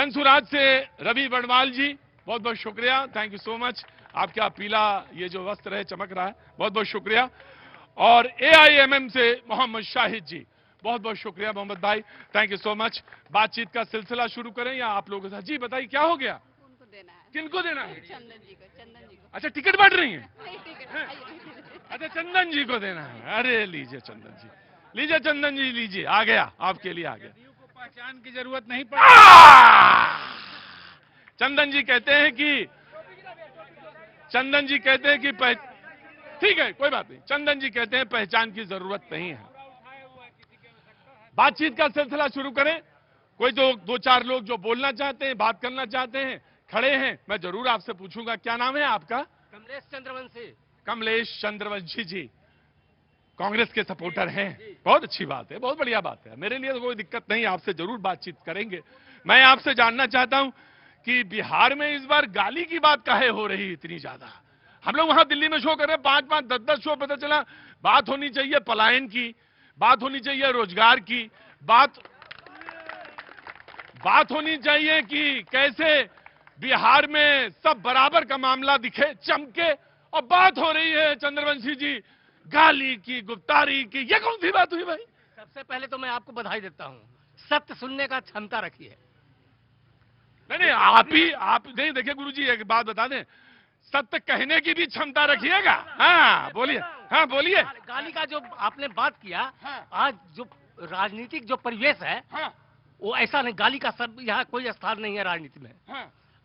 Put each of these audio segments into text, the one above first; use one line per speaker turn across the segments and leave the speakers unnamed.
धनसुराज से रवि बड़वाल जी, बहुत बहुत शुक्रिया, थैंक यू सो मच। आपका पीला ये जो वस्त्र है चमक रहा है, बहुत बहुत शुक्रिया। और AIMM से मोहम्मद शाहिद जी, बहुत बहुत शुक्रिया मोहम्मद भाई, थैंक यू सो मच। बातचीत का सिलसिला शुरू करें या आप लोगों के साथ? जी बताइए क्या हो गया?
उनको देना है।
किनको देना है?
चंदन जी को। चंदन जी को।
अच्छा टिकट बांट रही हैं?
नहीं, टिकट।
अच्छा चंदन जी को देना है। अरे लीजिए चंदन जी, लीजिए चंदन जी, लीजिए, आ गया आपके लिए, आ गया।
को पहचान की जरूरत नहीं पड़ती।
चंदन जी कहते हैं कि ठीक है कोई बात नहीं, चंदन जी कहते हैं पहचान की जरूरत नहीं है। बातचीत का सिलसिला शुरू करें। कोई दो चार लोग जो बोलना चाहते हैं, बात करना चाहते हैं, खड़े हैं, मैं जरूर आपसे पूछूंगा क्या नाम है आपका?
कमलेश चंद्रवंशी।
कमलेश चंद्रवंशी जी कांग्रेस के सपोर्टर हैं, बहुत अच्छी बात है, बहुत बढ़िया बात है, मेरे लिए तो कोई दिक्कत नहीं, आपसे जरूर बातचीत करेंगे। मैं आपसे जानना चाहता हूं कि बिहार में इस बार गाली की बात काहे हो रही इतनी ज्यादा? हम लोग वहां दिल्ली में शो कर रहे हैं, 5-5, 10-10 शो, पता चला बात होनी चाहिए पलायन की, बात होनी चाहिए रोजगार की, बात होनी चाहिए कि कैसे बिहार में सब बराबर का मामला दिखे, चमके, और बात हो रही है चंद्रवंशी जी गाली की, गुप्तारी की। ये कौन सी बात हुई भाई?
सबसे पहले तो मैं आपको बधाई देता हूं, सत्य सुनने का क्षमता रखिए।
नहीं आप नहीं, देखिए गुरुजी एक बात बता दें, सत्य कहने की भी क्षमता रखिएगा। हाँ बोलिए, हाँ बोलिए।
गाली का जो आपने बात किया, आज जो राजनीतिक जो परिवेश है, वो ऐसा नहीं, गाली का सब यहाँ कोई स्थान नहीं है राजनीति में।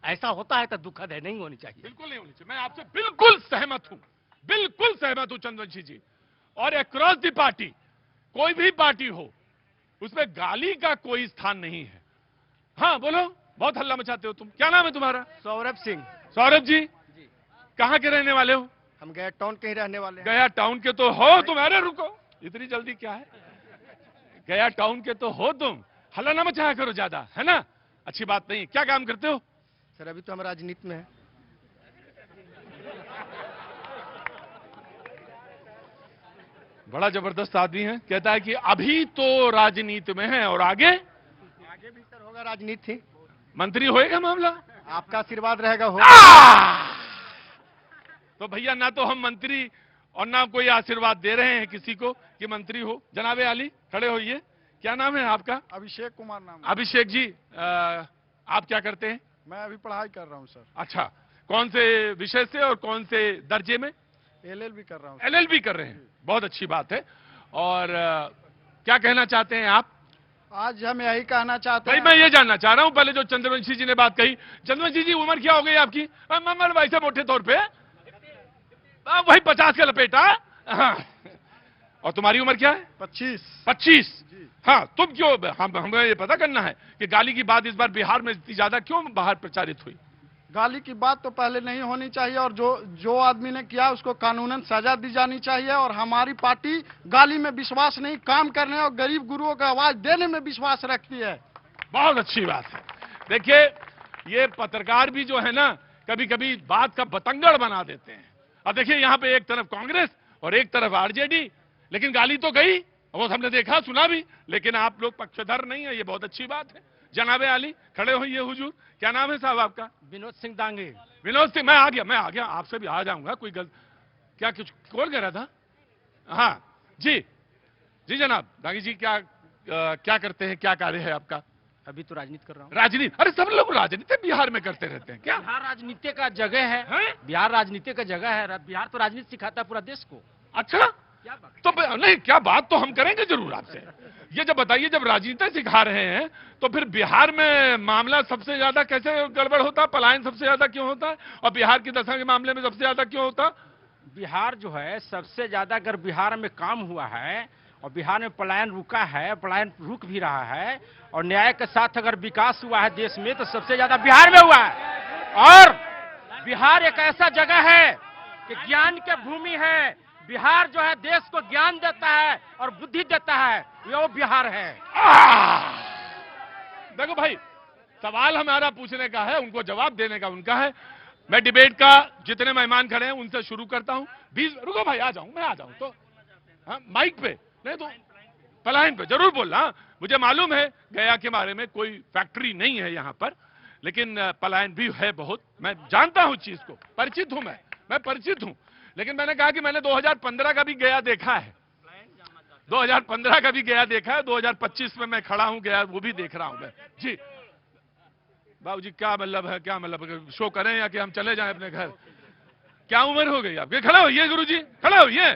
ऐसा होता है तो दुखद है, नहीं होनी चाहिए।
बिल्कुल नहीं होनी चाहिए, मैं आपसे बिल्कुल सहमत हूं, बिल्कुल सहमत हूं चंद्रवंशी जी। और अक्रॉस दी पार्टी, कोई भी पार्टी हो, उसमें गाली का कोई स्थान नहीं है। हाँ बोलो, बहुत हल्ला मचाते हो तुम, क्या नाम है तुम्हारा?
सौरभ सिंह।
सौरभ जी कहाँ के रहने वाले हो?
हम गया टाउन के ही रहने वाले हैं।
गया टाउन के तो हो तुम? अरे रुको, इतनी जल्दी क्या है? गया टाउन के तो हो तुम, हल्ला ना मचाया करो ज्यादा, है ना, अच्छी बात नहीं। क्या काम करते हो?
सर अभी तो हम राजनीति में है।
बड़ा जबरदस्त आदमी है, कहता है कि अभी तो राजनीति में है और आगे
भी सर होगा राजनीति,
मंत्री होएगा मामला,
आपका आशीर्वाद रहेगा।
तो भैया ना तो हम मंत्री और ना कोई आशीर्वाद दे रहे हैं किसी को कि मंत्री हो। जनाबे आली खड़े होइए, क्या नाम है आपका?
अभिषेक कुमार नाम।
अभिषेक जी आप क्या करते हैं?
मैं अभी पढ़ाई कर रहा हूँ सर।
अच्छा, कौन से विषय से और कौन से दर्जे में?
LLB कर रहा हूँ।
LLB कर रहे हैं, बहुत अच्छी बात है। और क्या कहना चाहते हैं आप?
आज हम यही कहना चाहते
भाई
हैं।
मैं ये जानना चाह रहा हूं, पहले जो चंद्रवंशी जी ने बात कही, चंद्रवंशी जी उम्र क्या हो गई आपकी? मतलब वैसे मोटे तौर पे वही 50 का लपेटा। हाँ। और तुम्हारी उम्र क्या है? 25। हाँ, तुम क्यों, हमें ये पता करना है कि गाली की बात इस बार बिहार में इतनी ज्यादा क्यों बाहर प्रचारित हुई?
गाली की बात तो पहले नहीं होनी चाहिए, और जो आदमी ने किया उसको कानूनन सजा दी जानी चाहिए। और हमारी पार्टी गाली में विश्वास नहीं, काम करने और गरीब गुरुओं को आवाज देने में विश्वास रखती है।
बहुत अच्छी बात है। देखिए ये पत्रकार भी जो है ना, कभी कभी बात का बतंगड़ बना देते हैं। अब देखिए यहाँ पे एक तरफ कांग्रेस और एक तरफ RJD, लेकिन गाली तो गई, वो हमने देखा सुना भी, लेकिन आप लोग पक्षधर नहीं है, ये बहुत अच्छी बात है। जनाबे आली खड़े हुए हुजूर, क्या नाम है साहब आपका?
विनोद सिंह दांगे।
विनोद सिंह, मैं आ गया, आपसे भी आ जाऊंगा। कोई क्या कुछ कौन कह रहा था? हाँ जी जनाब दांगी जी, क्या करते हैं, क्या कार्य है आपका?
अभी तो राजनीति कर रहा हूँ।
राजनीति? अरे सब लोग राजनीति बिहार में करते रहते हैं क्या?
बिहार राजनीति का जगह है, बिहार राजनीति का जगह है, बिहार तो राजनीति सिखाता है पूरा देश को।
अच्छा, तो नहीं, क्या बात तो हम करेंगे जरूर आपसे। ये जब बताइए, जब राजनीति सिखा रहे हैं तो फिर बिहार में मामला सबसे ज्यादा कैसे गड़बड़ होता है? पलायन सबसे ज्यादा क्यों होता है? और बिहार की दशा के मामले में सबसे ज्यादा क्यों होता?
बिहार जो है सबसे ज्यादा, अगर बिहार में काम हुआ है और बिहार में पलायन रुका है, पलायन रुक भी रहा है, और न्याय के साथ अगर विकास हुआ है देश में, तो सबसे ज्यादा बिहार में हुआ है। और बिहार एक ऐसा जगह है कि ज्ञान की भूमि है। बिहार जो है देश को ज्ञान देता है और बुद्धि देता है, ये वो बिहार है।
देखो भाई, सवाल हमारा पूछने का है, उनको जवाब देने का उनका है। मैं डिबेट का जितने मेहमान खड़े हैं उनसे शुरू करता हूं। 20 रुको भाई, आ जाऊं तो हाँ, माइक पे नहीं तो पलायन पे जरूर बोलना। मुझे मालूम है गया के बारे में कोई फैक्ट्री नहीं है यहाँ पर, लेकिन पलायन भी है बहुत। मैं जानता हूं चीज को, परिचित हूं, मैं परिचित हूं। लेकिन मैंने कहा कि मैंने 2015 का भी गया देखा है, 2015 का भी गया देखा है, 2025 में मैं खड़ा हूं गया, वो भी देख रहा हूं मैं। जी बाबूजी, क्या मतलब है, क्या मतलब, शो करें या कि हम चले जाएं अपने घर? क्या उम्र हो गई आपकी? खड़ा होइए गुरुजी, खड़ा होइए।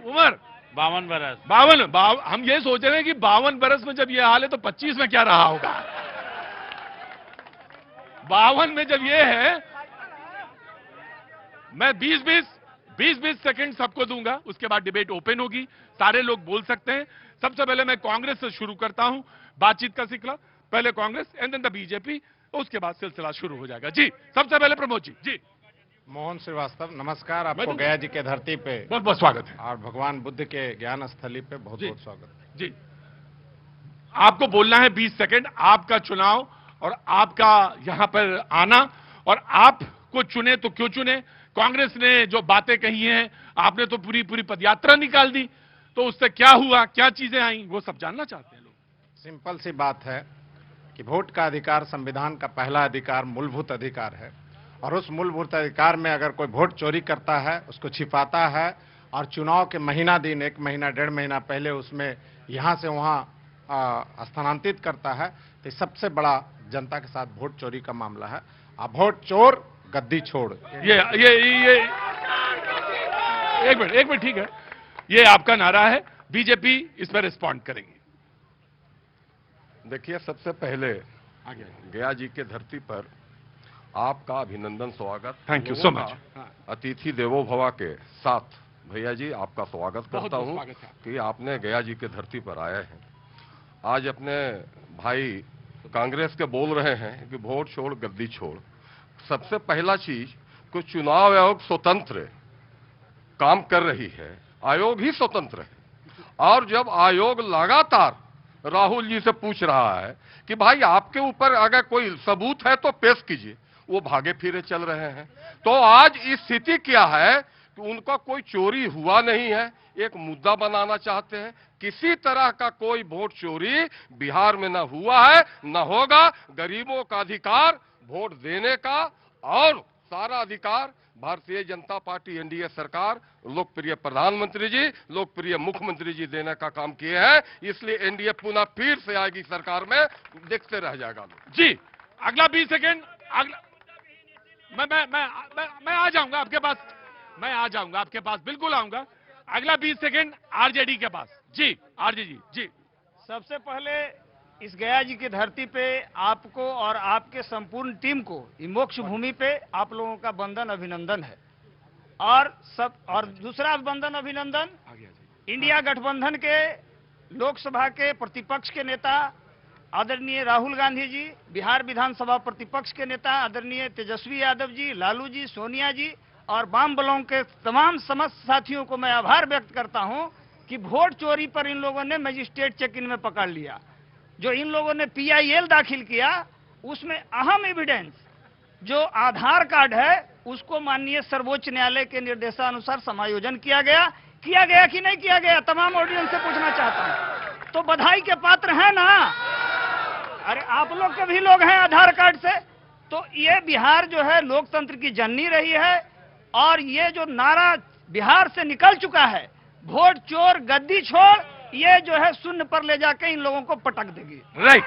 उम्र
52 बरस।
52। हम ये सोच रहे हैं कि 52 बरस में जब ये हाल है तो 25 में क्या रहा होगा। 52 में जब ये है, मैं 20-20 सेकंड सबको दूंगा, उसके बाद डिबेट ओपन होगी, सारे लोग बोल सकते हैं। सबसे पहले मैं कांग्रेस से शुरू करता हूं बातचीत का सिलसिला, पहले Congress and then the BJP, उसके बाद सिलसिला शुरू हो जाएगा। जी सबसे पहले प्रमोद जी। जी
मोहन श्रीवास्तव, नमस्कार। आपको
मैं
गया जी के धरती पे
बहुत बहुत स्वागत है।
और भगवान बुद्ध के ज्ञान स्थली पे बहुत
जी।
बहुत स्वागत।
जी आपको बोलना है 20 सेकंड, आपका चुनाव और आपका यहां पर आना, और आपको चुने तो क्यों चुने, कांग्रेस ने जो बातें कही हैं, आपने तो पूरी पूरी पदयात्रा निकाल दी, तो उससे क्या हुआ, क्या चीजें आई, वो सब जानना चाहते हैं लोग।
सिंपल सी बात है कि वोट का अधिकार संविधान का पहला अधिकार, मूलभूत अधिकार है, और उस मूलभूत अधिकार में अगर कोई वोट चोरी करता है, उसको छिपाता है, और चुनाव के महीना दिन, 1 महीना 1.5 महीना पहले उसमें यहां से वहां स्थानांतरित करता है, तो सबसे बड़ा जनता के साथ वोट चोरी का मामला है। अब वोट चोर गद्दी छोड़।
ये एक मिनट ठीक है, ये आपका नारा है, बीजेपी इस पर रिस्पॉन्ड करेगी।
देखिए, सबसे पहले
आगे
गया जी के धरती पर आपका अभिनंदन, स्वागत।
Thank you so much.
अतिथि देवो भव के साथ भैया जी आपका स्वागत
बहुत
करता
बहुत
हूं
स्वागत है।
कि आपने गया जी के धरती पर आए हैं। आज अपने भाई कांग्रेस के बोल रहे हैं कि वोट छोड़ गद्दी छोड़। सबसे पहला चीज, कुछ चुनाव आयोग स्वतंत्र काम कर रही है, आयोग ही स्वतंत्र है, और जब आयोग लगातार राहुल जी से पूछ रहा है कि भाई आपके ऊपर अगर कोई सबूत है तो पेश कीजिए, वो भागे फिरे चल रहे हैं। तो आज स्थिति क्या है कि उनका कोई चोरी हुआ नहीं है, एक मुद्दा बनाना चाहते हैं। किसी तरह का कोई वोट चोरी बिहार में न हुआ है, न होगा। गरीबों का अधिकार वोट देने का और सारा अधिकार भारतीय जनता पार्टी एनडीए सरकार, लोकप्रिय प्रधानमंत्री जी, लोकप्रिय मुख्यमंत्री जी देने का काम किए हैं। इसलिए एनडीए पुनः फिर से आएगी सरकार में, देखते रह जाएगा।
जी अगला 20 सेकंड, अगला मैं आ जाऊंगा आपके पास, मैं आ जाऊंगा आपके पास, बिल्कुल आऊंगा। अगला 20 सेकंड आरजेडी के पास। जी आरजेडी जी।
सबसे पहले इस गया जी की धरती पे आपको और आपके संपूर्ण टीम को, इस मोक्ष भूमि पे आप लोगों का वंदन अभिनंदन है। और दूसरा वंदन अभिनंदन इंडिया गठबंधन के लोकसभा के प्रतिपक्ष के नेता आदरणीय राहुल गांधी जी, बिहार विधानसभा प्रतिपक्ष के नेता आदरणीय तेजस्वी यादव जी, लालू जी, सोनिया जी और वाम बलों के तमाम समस्त साथियों को मैं आभार व्यक्त करता हूं कि वोट चोरी पर इन लोगों ने मजिस्ट्रेट चेक इन में पकड़ लिया। जो इन लोगों ने पीआईएल दाखिल किया, उसमें अहम एविडेंस जो आधार कार्ड है, उसको माननीय सर्वोच्च न्यायालय के निर्देशानुसार समायोजन किया गया कि नहीं किया गया, तमाम ऑडियंस से पूछना चाहता हूं। तो बधाई के पात्र हैं ना? अरे आप लोग के भी लोग हैं आधार कार्ड से। तो ये बिहार जो है लोकतंत्र की जननी रही है, और ये जो नारा बिहार से निकल चुका है, वोट चोर गद्दी छोड़, ये जो है शून्य पर ले जाके इन लोगों को पटक देगी।
राइट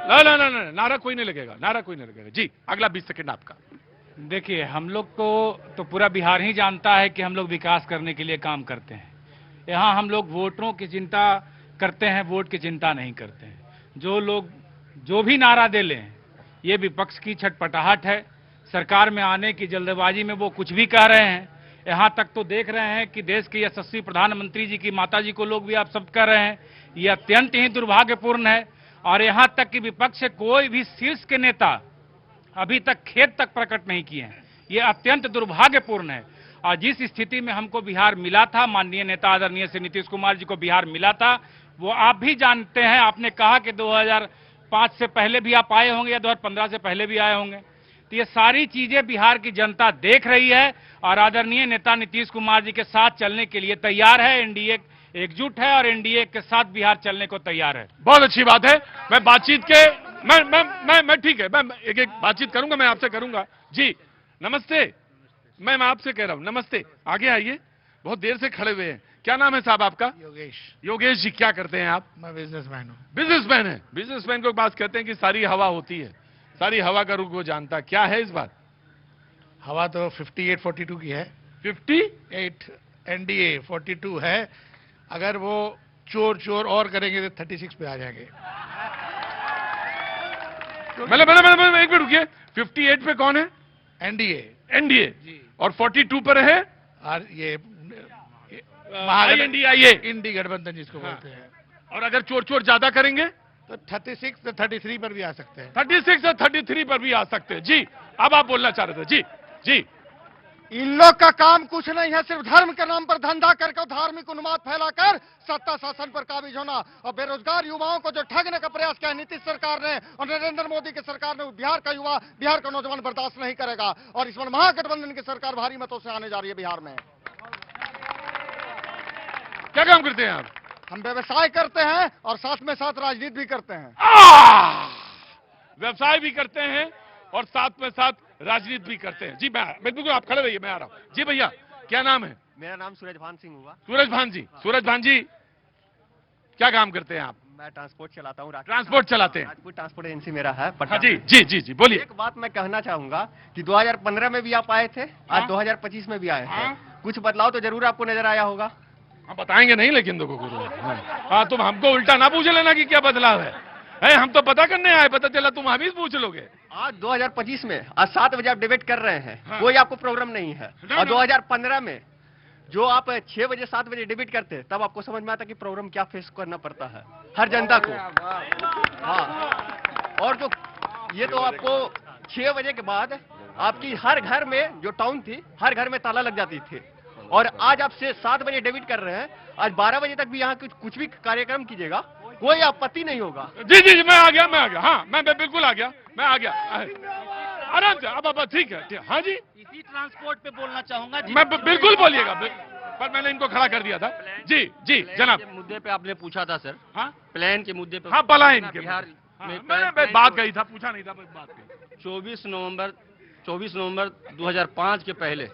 ना नारा कोई नहीं लगेगा, नारा कोई नहीं लगेगा। जी अगला 20 सेकंड आपका।
देखिए, हम लोग को तो पूरा बिहार ही जानता है कि हम लोग विकास करने के लिए काम करते हैं। यहाँ हम लोग वोटरों की चिंता करते हैं, वोट की चिंता नहीं करते हैं। जो लोग जो भी नारा दे लें, ये विपक्ष की छटपटाहट है। सरकार में आने की जल्दबाजी में वो कुछ भी कह रहे हैं। यहाँ तक तो देख रहे हैं कि देश के यशस्वी प्रधानमंत्री जी की माता जी को लोग भी आप सब कह रहे हैं। ये अत्यंत ही दुर्भाग्यपूर्ण है। और यहाँ तक कि विपक्ष से कोई भी शीर्ष के नेता अभी तक खेद तक प्रकट नहीं किए हैं। ये अत्यंत दुर्भाग्यपूर्ण है। और जिस स्थिति में हमको बिहार मिला था, माननीय नेता आदरणीय श्री नीतीश कुमार जी को बिहार मिला था, वो आप भी जानते हैं। आपने कहा कि 2005 से पहले भी आप आए होंगे या 2015 से पहले भी आए होंगे। तो ये सारी चीजें बिहार की जनता देख रही है और आदरणीय नेता नीतीश कुमार जी के साथ चलने के लिए तैयार है। एकजुट है और एनडीए के साथ बिहार चलने को तैयार है।
बहुत अच्छी बात है। मैं बातचीत के मैं ठीक है, मैं एक एक बातचीत करूंगा, मैं आपसे करूंगा। जी नमस्ते। मैं आपसे कह रहा हूं नमस्ते, आगे आइए, बहुत देर से खड़े हुए हैं। क्या नाम है साहब आपका?
योगेश।
योगेश जी, क्या करते हैं आप?
मैं बिजनेसमैन हूँ।
बिजनेसमैन है। बिजनेसमैन को एक बात कहते हैं कि सारी हवा होती है, सारी हवा का रुख वो जानता। क्या है इस बार?
हवा तो 58-42 की है।
58
एनडीए 42 है। अगर वो चोर चोर और करेंगे तो 36 पे आ जाएंगे।
मतलब एक मिनट रुकिए, 58 पे कौन है?
एनडीए।
एनडीए। और 42 पर है
और ये
INDIA,
इंडी गठबंधन जिसको बोलते हैं।
और अगर चोर चोर ज्यादा करेंगे
तो 36 से 33 पर भी आ सकते हैं।
36 और 33 पर भी आ सकते हैं। जी अब आप बोलना चाह रहे थे। जी जी।
इन लोग का काम कुछ नहीं है, सिर्फ धर्म के नाम पर धंधा करके धार्मिक उन्माद फैलाकर सत्ता शासन पर काबिज होना और बेरोजगार युवाओं को जो ठगने का प्रयास किया नीतीश सरकार ने और नरेंद्र मोदी की सरकार ने, बिहार का युवा, बिहार का नौजवान बर्दाश्त नहीं करेगा। और इस बार महागठबंधन की सरकार भारी मतों से आने जा रही है बिहार में।
क्या काम करते हैं आप?
हम व्यवसाय करते हैं और साथ में साथ राजनीति भी करते हैं।
व्यवसाय भी करते हैं और साथ में साथ राजनीति भी करते हैं। जी मैं बिल्कुल, आप खड़े रहिए, मैं आ रहा हूं। जी भैया, क्या नाम है?
मेरा नाम सूरज भान सिंह हुआ।
सूरज भान जी। सूरज भान जी, क्या काम करते हैं आप?
मैं ट्रांसपोर्ट चलाता हूँ।
ट्रांसपोर्ट चलाते हैं?
राजपूत ट्रांसपोर्ट एजेंसी मेरा है
हाँ
पटना
जी
में।
जी जी जी, बोलिए।
एक बात मैं कहना चाहूंगा कि 2015 में भी आप आए थे, आज 2025 में भी आए थे। कुछ बदलाव तो जरूर आपको नजर आया होगा।
हम बताएंगे नहीं, लेकिन देखो गुरु, हाँ तुम हमको उल्टा ना पूछ लेना कि क्या बदलाव है। हम तो पता करने आए, पता चला तुम हम ही पूछ लोगे।
आज 2025 में आज 7 बजे आप डिबेट कर रहे हैं।
हाँ।
कोई आपको प्रॉब्लम नहीं है। और 2015 में जो आप 6 बजे 7 बजे डिबेट करते तब आपको समझ में आता कि प्रॉब्लम क्या फेस करना पड़ता है हर जनता को। हाँ, और जो ये तो आपको 6 बजे के बाद आपकी हर घर में जो टाउन थी, हर घर में ताला लग जाती थी। और आज आप से 7 बजे डिबेट कर रहे हैं, आज 12 बजे तक भी यहाँ कुछ भी कार्यक्रम कीजिएगा, कोई आपत्ति नहीं होगा।
जी जी जी, मैं आ गया। हाँ मैं बिल्कुल आ गया, मैं आ गया आराम से। अब ठीक है। हाँ जी,
इसी ट्रांसपोर्ट पे बोलना चाहूंगा।
मैं बिल्कुल बोलिएगा, पर मैंने इनको खड़ा कर दिया था। जी जी जनाब।
मुद्दे पे आपने पूछा था सर।
हाँ
प्लान के मुद्दे पे।
हाँ, पलायन के
बिहार
में मैंने बात कही था, पूछा नहीं था बात कही।
24 नवंबर 2005 के पहले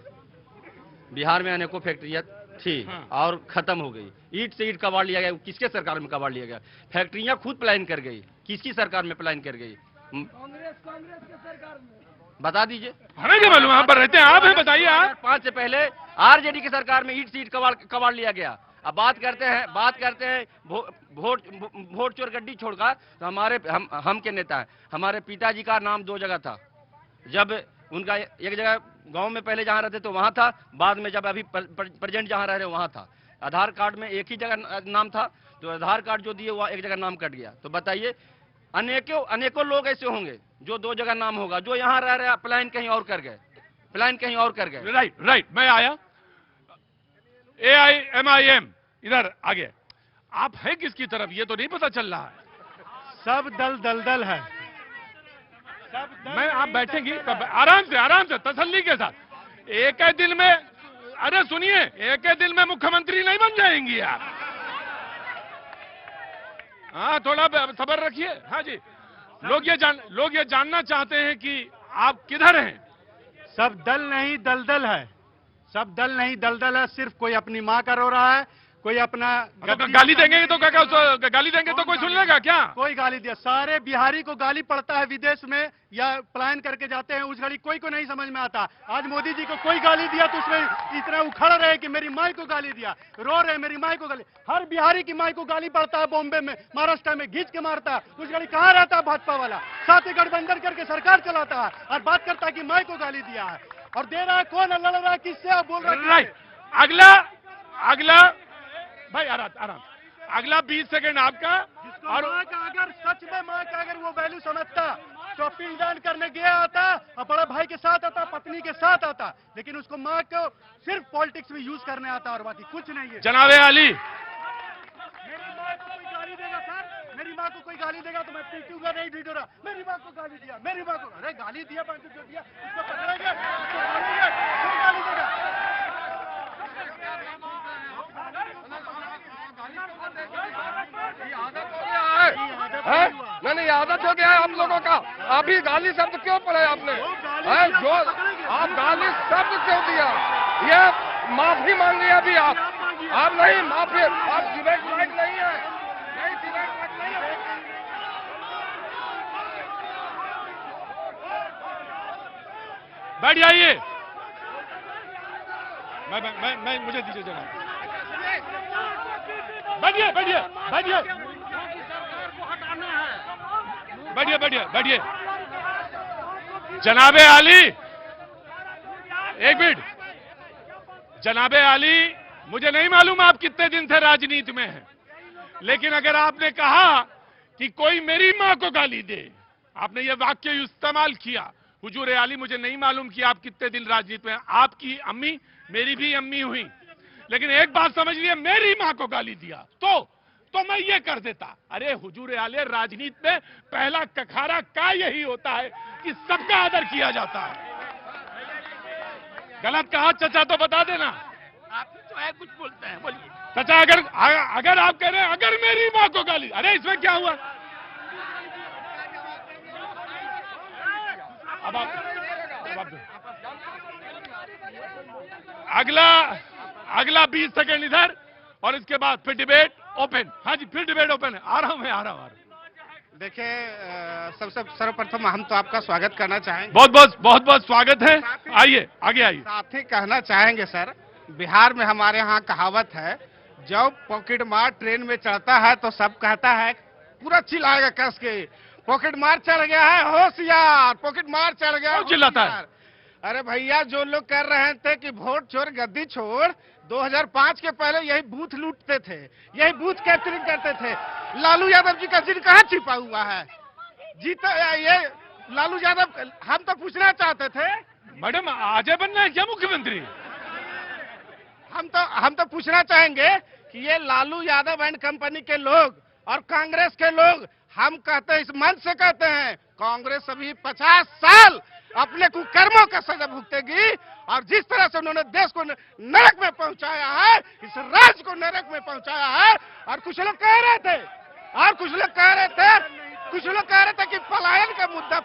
बिहार में अनेकों फैक्ट्रियां थी और खत्म हो गई। ईट से ईट कबाड़ लिया गया। किसके सरकार में कबाड़ लिया गया? फैक्ट्रियां खुद प्लान कर गई। किसकी सरकार में प्लान कर गई? कांग्रेस के सरकार में। बता दीजिए।
हमें क्या मालूम, आप पर रहते हैं आप, हैं बताइए आप।
5 से पहले आरजेडी की सरकार में ईट से ईट कबाड़ लिया गया। अब बात करते हैं वोट चोर गड्डी छोड़कर, तो हम के नेता है। हमारे पिताजी का नाम 2 जगह था। जब उनका एक जगह गांव में पहले जहां रहते तो वहां था, बाद में जब अभी प्रेजेंट जहां रह रहे वहां था। आधार कार्ड में एक ही जगह नाम था, तो आधार कार्ड जो दिए वहां एक जगह नाम कट गया। तो बताइए, अनेकों लोग ऐसे होंगे जो 2 जगह नाम होगा, जो यहाँ रह रहे प्लान कहीं और कर गए।
राइट, मैं आया। AIMIM इधर आगे। आप हैं किसकी तरफ ये तो नहीं पता चल रहा है।
सब दलदल है।
मैं आप बैठेंगी आराम से तसल्ली के साथ। एक ही दिन में, अरे सुनिए, एक ही दिन में मुख्यमंत्री नहीं बन जाएंगी आप। हाँ थोड़ा सब्र रखिए। हाँ जी, लोग ये जानना चाहते हैं कि आप किधर हैं।
सब दल नहीं दलदल है। सब दल नहीं दलदल है। सिर्फ कोई अपनी माँ का रो रहा है, कोई अपना
गाली देंगे तो क्या, गाली देंगे तो कोई सुन लेगा क्या?
कोई गाली दिया। सारे बिहारी को गाली पड़ता है विदेश में या पलायन करके जाते हैं, उस घड़ी कोई को नहीं समझ में आता। आज मोदी जी को कोई गाली दिया तो उसमें इतना उखड़ रहे कि मेरी माई को गाली दिया, रो रहे मेरी माई को गाली। हर बिहारी की माई को गाली पड़ता है। बॉम्बे में, महाराष्ट्र में घींच के मारता है। उस घड़ी कहाँ रहता है भाजपा वाला? साथ ही गठबंधन करके सरकार चलाता है और बात करता है कि माई को गाली दिया है। और दे रहा है कौन? लड़ रहा है किससे? आप बोल रहे हैं।
राइट, अगला भाई आराम। अगला 20 सेकंड आपका।
और माँ का अगर सच में माँ का अगर वो वैल्यू समझता, शॉपिंग डाउन करने गया आता और बड़ा भाई के साथ आता, पत्नी के साथ आता, लेकिन उसको माँ को सिर्फ पॉलिटिक्स में यूज करने आता और बाकी कुछ नहीं है।
जनाबे अली,
मेरी माँ को कोई गाली देगा सर, मेरी माँ को कोई गाली देगा तो मैं पीटूंगा नहीं, ढिढोरा। मेरी माँ को गाली दिया, मेरी माँ को, अरे गाली दिया, जो दिया उसको पकड़ेंगे, उसको मारेंगे, कोई गाली देगा।
नहीं आदत हो गया है आप लोगों का। अभी गाली शब्द क्यों पढ़े आपने? जो आप गाली शब्द क्यों दिया? ये माफी मांगी अभी आप नहीं माफी, आप डिबेट लायक नहीं है, नहीं डिबेट लायक नहीं है।
बैठ जाइए। मैं मुझे दीजिए जनाब। बैठिए बैठिए बैठिए बैठिए बैठिए बैठिए। जनाबे आली, एक मिनट। जनाबे आली, मुझे नहीं मालूम आप कितने दिन से राजनीति में हैं, लेकिन अगर आपने कहा कि कोई मेरी मां को गाली दे, आपने ये वाक्य इस्तेमाल किया। हुजूर आली, मुझे नहीं मालूम कि आप कितने दिन राजनीति में हैं। आपकी अम्मी मेरी भी अम्मी हुई, लेकिन एक बात समझिए, मेरी मां को गाली दिया तो मैं ये कर देता। अरे हुजूर आले, राजनीति में पहला कखारा का यही होता है कि सबका आदर किया जाता है। गलत कहा चचा तो बता देना।
आप जो है कुछ बोलते हैं, बोलिए।
चचा अगर आप कह रहे हैं अगर मेरी मां को गाली, अरे इसमें क्या हुआ? अब आप अगला 20 सेकंड इधर और इसके बाद फिर डिबेट ओपन। हाँ जी, फिर डिबेट ओपन है। आ रहा हूं।
देखिए, सबसे सर्वप्रथम हम तो आपका स्वागत करना चाहेंगे।
बहुत बहुत स्वागत है। आइए, आगे आइए।
साथ ही कहना चाहेंगे सर, बिहार में हमारे यहाँ कहावत है, जब पॉकेट मार ट्रेन में चढ़ता है तो सब कहता है, पूरा चिल्लाएगा कस के, पॉकेट मार चढ़ गया है होशियार, पॉकेट मार चढ़ गया है,
चिल्लाता है।
अरे भैया, जो लोग कर रहे थे कि वोट चोर गद्दी छोड़, 2005 के पहले यही बूथ लूटते थे, यही बूथ कैप्चरिंग करते थे। लालू यादव जी का जिन कहाँ छिपा हुआ है? जीता ये लालू यादव। हम तो पूछना चाहते थे,
मैडम आजे बनना है क्या मुख्यमंत्री?
हम तो पूछना चाहेंगे कि ये लालू यादव एंड कंपनी के लोग और कांग्रेस के लोग, हम कहते हैं, इस मंच से कहते हैं, कांग्रेस अभी 50 साल अपने कुकर्मों का सजा भुगतेगी। और जिस तरह से उन्होंने देश को नरक में पहुंचाया है, इस राज्य को नरक में पहुंचाया है। और कुछ लोग कह रहे थे कि पलायन का मुद्दा